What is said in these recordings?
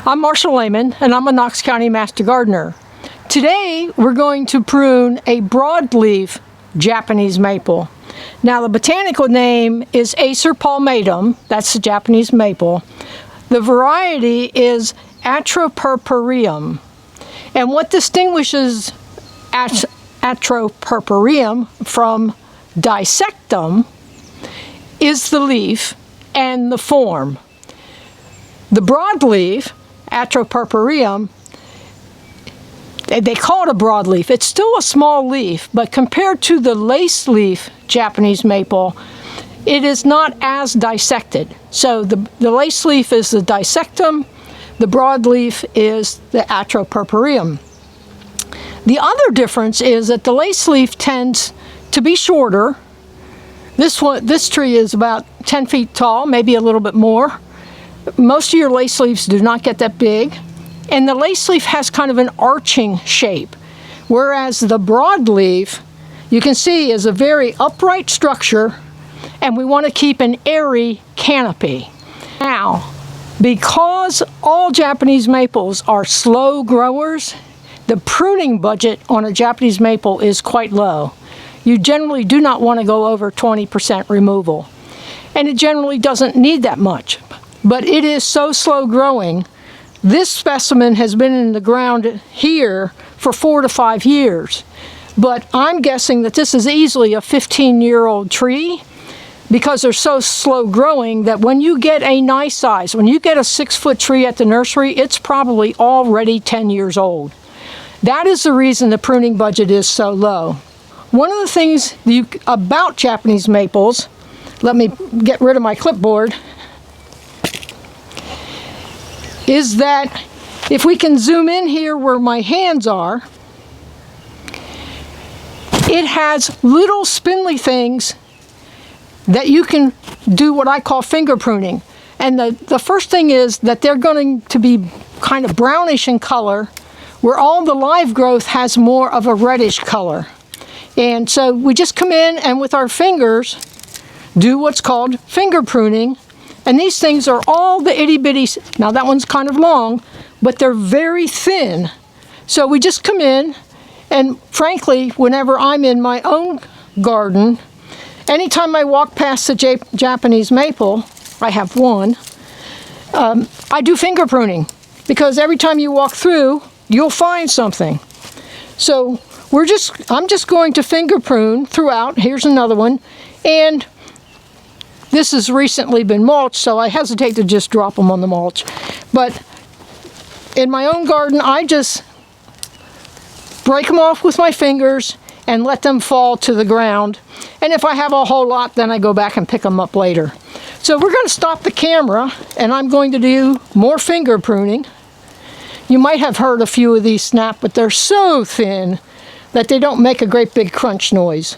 I'm Marcia Lehman, and I'm a Knox County Master Gardener. Today, we're going to prune a broadleaf Japanese maple. Now, the botanical name is Acer palmatum. That's the Japanese maple. The variety is Atropurpureum. And what distinguishes Atropurpureum from dissectum is the leaf and the form. The broadleaf, Atropurpureum, they call it a broadleaf. It's still a small leaf, but compared to the Laceleaf Japanese maple, it is not as dissected. So the Laceleaf is the dissectum, the broadleaf is the Atropurpureum. The other difference is that the Laceleaf tends to be shorter. This tree is about 10 feet tall, maybe a little bit more. Most of your Laceleafs do not get that big. And the Laceleaf has kind of an arching shape, whereas the broadleaf, you can see, is a very upright structure, and we want to keep an airy canopy. Now, because all Japanese maples are slow growers, the pruning budget on a Japanese maple is quite low. You generally do not want to go over 20% removal, and it generally doesn't need that much. But it is so slow growing. This specimen has been in the ground here for 4 to 5 years, but I'm guessing that this is easily a 15-year-old tree because they're so slow growing that when you get a nice size, when you get a 6-foot tree at the nursery, it's probably already 10 years old. That is the reason the pruning budget is so low. One of the things about Japanese maples, let me get rid of my clipboard, is that if we can zoom in here where my hands are, it has little spindly things that you can do what I call finger pruning. And the first thing is that they're going to be kind of brownish in color, where all the live growth has more of a reddish color. And so we just come in and with our fingers do what's called finger pruning. And these things are all the itty bitty, now that one's kind of long, but they're very thin. So we just come in, and frankly, whenever I'm in my own garden, anytime I walk past the Japanese maple, I have one, I do finger pruning, because every time you walk through, you'll find something. So I'm just going to finger prune throughout. Here's another one, and this has recently been mulched, so I hesitate to just drop them on the mulch. But in my own garden, I just break them off with my fingers and let them fall to the ground. And if I have a whole lot, then I go back and pick them up later. So we're going to stop the camera, and I'm going to do more finger pruning. You might have heard a few of these snap, but they're so thin that they don't make a great big crunch noise.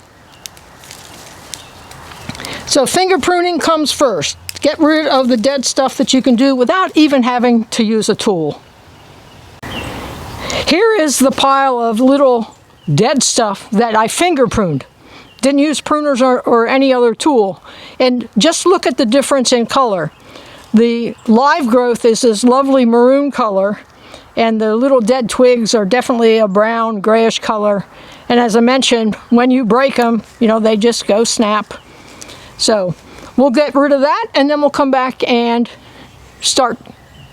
So finger pruning comes first. Get rid of the dead stuff that you can do without even having to use a tool. Here is the pile of little dead stuff that I finger pruned. Didn't use pruners or any other tool. And just look at the difference in color. The live growth is this lovely maroon color, and the little dead twigs are definitely a brown, grayish color. And as I mentioned, when you break them, they just go snap. So we'll get rid of that, and then we'll come back and start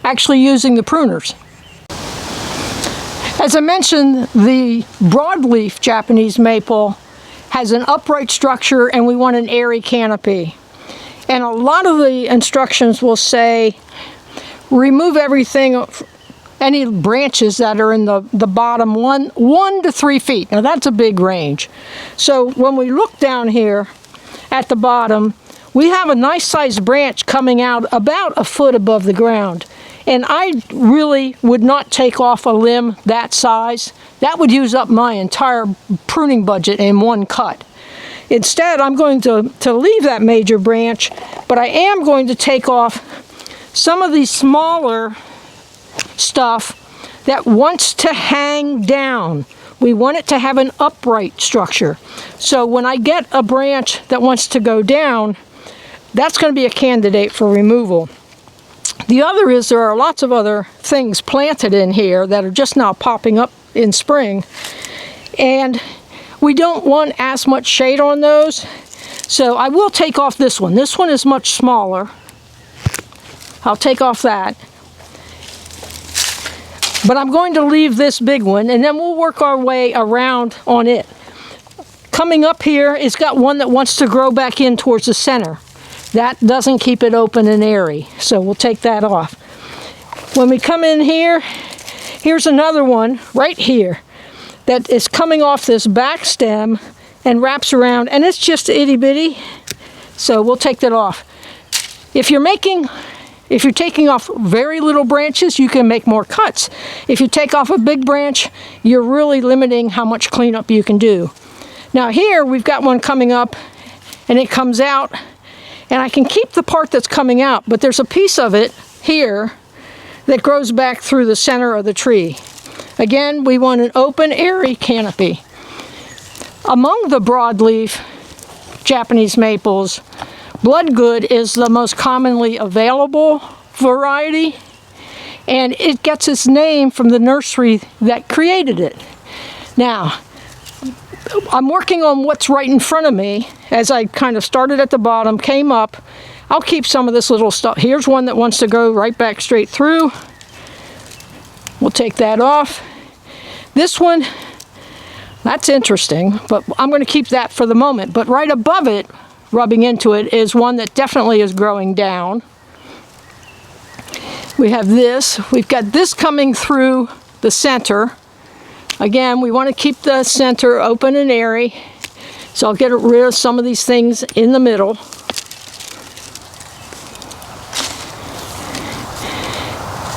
actually using the pruners. As I mentioned, the broadleaf Japanese maple has an upright structure, and we want an airy canopy. And a lot of the instructions will say, remove everything, any branches that are in the bottom 1 to 3 feet. Now that's a big range. So when we look down here, at the bottom, we have a nice sized branch coming out about a foot above the ground. And I really would not take off a limb that size. That would use up my entire pruning budget in one cut. Instead, I'm going to leave that major branch, but I am going to take off some of the smaller stuff that wants to hang down. We want it to have an upright structure. So when I get a branch that wants to go down, that's going to be a candidate for removal. The other is there are lots of other things planted in here that are just now popping up in spring, and we don't want as much shade on those. So I will take off this one. This one is much smaller. I'll take off that. But I'm going to leave this big one, and then we'll work our way around on it. Coming up here, it's got one that wants to grow back in towards the center. That doesn't keep it open and airy, so we'll take that off. When we come in here, here's another one right here that is coming off this back stem and wraps around, and it's just itty bitty, so we'll take that off. If you're taking off very little branches, you can make more cuts. If you take off a big branch, you're really limiting how much cleanup you can do. Now here we've got one coming up, and it comes out, and I can keep the part that's coming out, but there's a piece of it here that grows back through the center of the tree. Again, we want an open, airy canopy. Among the broadleaf Japanese maples, Bloodgood is the most commonly available variety, and it gets its name from the nursery that created it. Now, I'm working on what's right in front of me. As I kind of started at the bottom, came up, I'll keep some of this little stuff. Here's one that wants to go right back straight through. We'll take that off. This one, that's interesting, but I'm going to keep that for the moment. But right above it, rubbing into it, is one that definitely is growing down. We have this. We've got this coming through the center. Again, we want to keep the center open and airy, so I'll get rid of some of these things in the middle.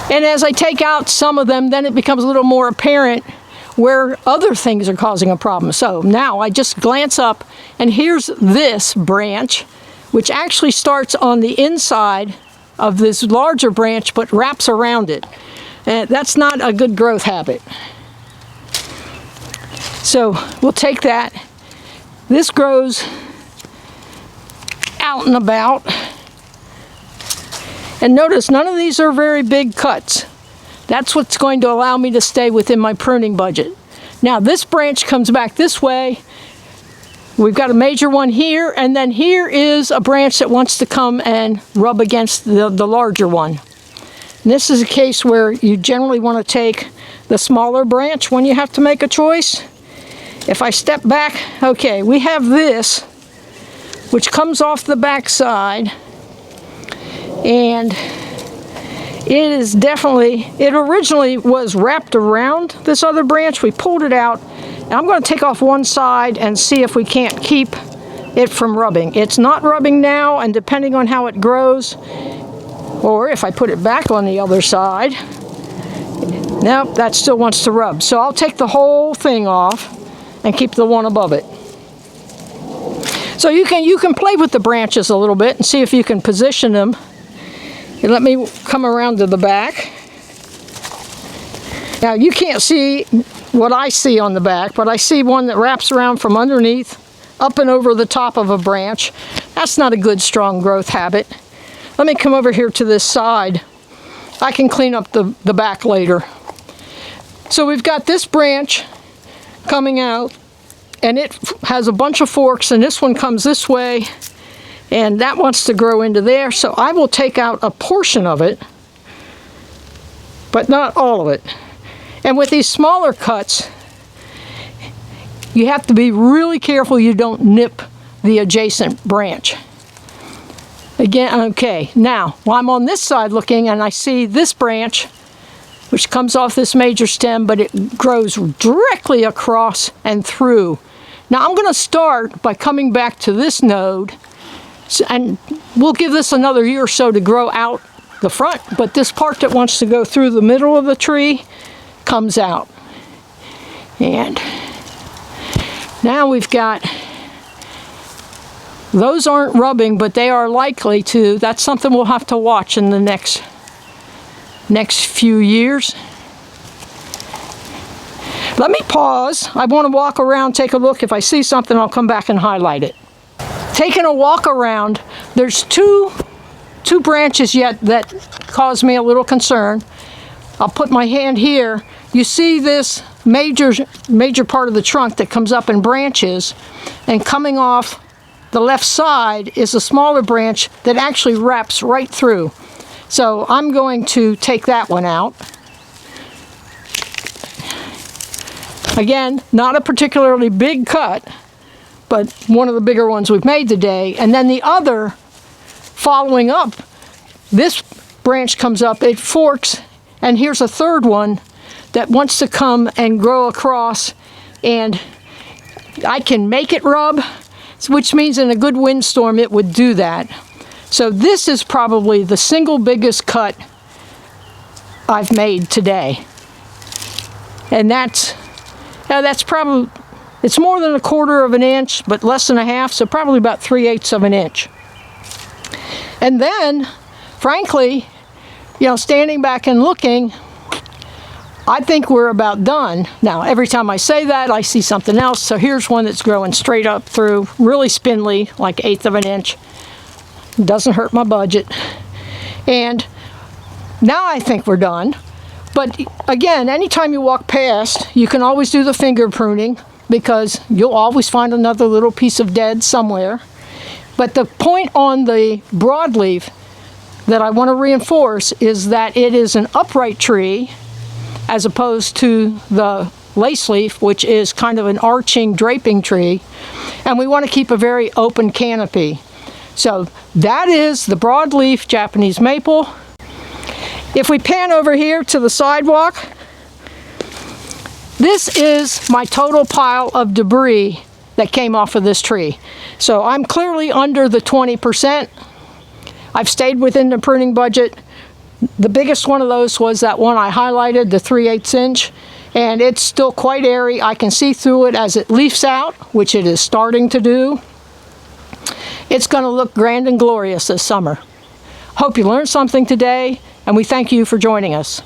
And as I take out some of them, then it becomes a little more apparent where other things are causing a problem. So now I just glance up, and here's this branch, which actually starts on the inside of this larger branch, but wraps around it. And that's not a good growth habit. So we'll take that. This grows out and about. And notice none of these are very big cuts. That's what's going to allow me to stay within my pruning budget. Now this branch comes back this way. We've got a major one here, and then here is a branch that wants to come and rub against the larger one. And this is a case where you generally want to take the smaller branch when you have to make a choice. If I step back, okay, we have this, which comes off the back side, and it is definitely, it originally was wrapped around this other branch. We pulled it out, and I'm going to take off one side and see if we can't keep it from rubbing. It's not rubbing now, and depending on how it grows, or if I put it back on the other side, nope, that still wants to rub. So I'll take the whole thing off and keep the one above it. So you can play with the branches a little bit and see if you can position them. And let me come around to the back. Now you can't see what I see on the back, but I see one that wraps around from underneath up and over the top of a branch. That's not a good strong growth habit. Let me come over here to this side. I can clean up the back later. So we've got this branch coming out, and it has a bunch of forks, and this one comes this way, and that wants to grow into there. So I will take out a portion of it, but not all of it. And with these smaller cuts, you have to be really careful you don't nip the adjacent branch. Again, okay, now I'm on this side looking, and I see this branch which comes off this major stem, but it grows directly across and through. Now I'm going to start by coming back to this node, and we'll give this another year or so to grow out the front, but this part that wants to go through the middle of the tree comes out. And now we've got, those aren't rubbing, but they are likely to. That's something we'll have to watch in the next few years. Let me pause. I want to walk around, take a look. If I see something, I'll come back and highlight it. Taking a walk around, there's two two branches yet that cause me a little concern. I'll put my hand here. You see this major part of the trunk that comes up in branches, and coming off the left side is a smaller branch that actually wraps right through. So I'm going to take that one out. Again, not a particularly big cut, but one of the bigger ones we've made today. And then the other, following up, this branch comes up, it forks, and here's a third one that wants to come and grow across, and I can make it rub, which means in a good windstorm it would do that. So this is probably the single biggest cut I've made today. And that's probably, it's more than 1/4 of an inch, but less than a half, so probably about 3/8 of an inch. And then, frankly, you know, standing back and looking, I think we're about done. Now, every time I say that, I see something else. So here's one that's growing straight up through, really spindly, like 1/8 of an inch. Doesn't hurt my budget. And now I think we're done. But again, anytime you walk past, you can always do the finger pruning, because you'll always find another little piece of dead somewhere. But the point on the broadleaf that I want to reinforce is that it is an upright tree, as opposed to the laceleaf, which is kind of an arching, draping tree. And we want to keep a very open canopy. So that is the broadleaf Japanese maple. If we pan over here to the sidewalk, this is my total pile of debris that came off of this tree. So I'm clearly under the 20%. I've stayed within the pruning budget. The biggest one of those was that one I highlighted, the 3/8 inch, and it's still quite airy. I can see through it as it leafs out, which it is starting to do. It's going to look grand and glorious this summer. Hope you learned something today, and we thank you for joining us.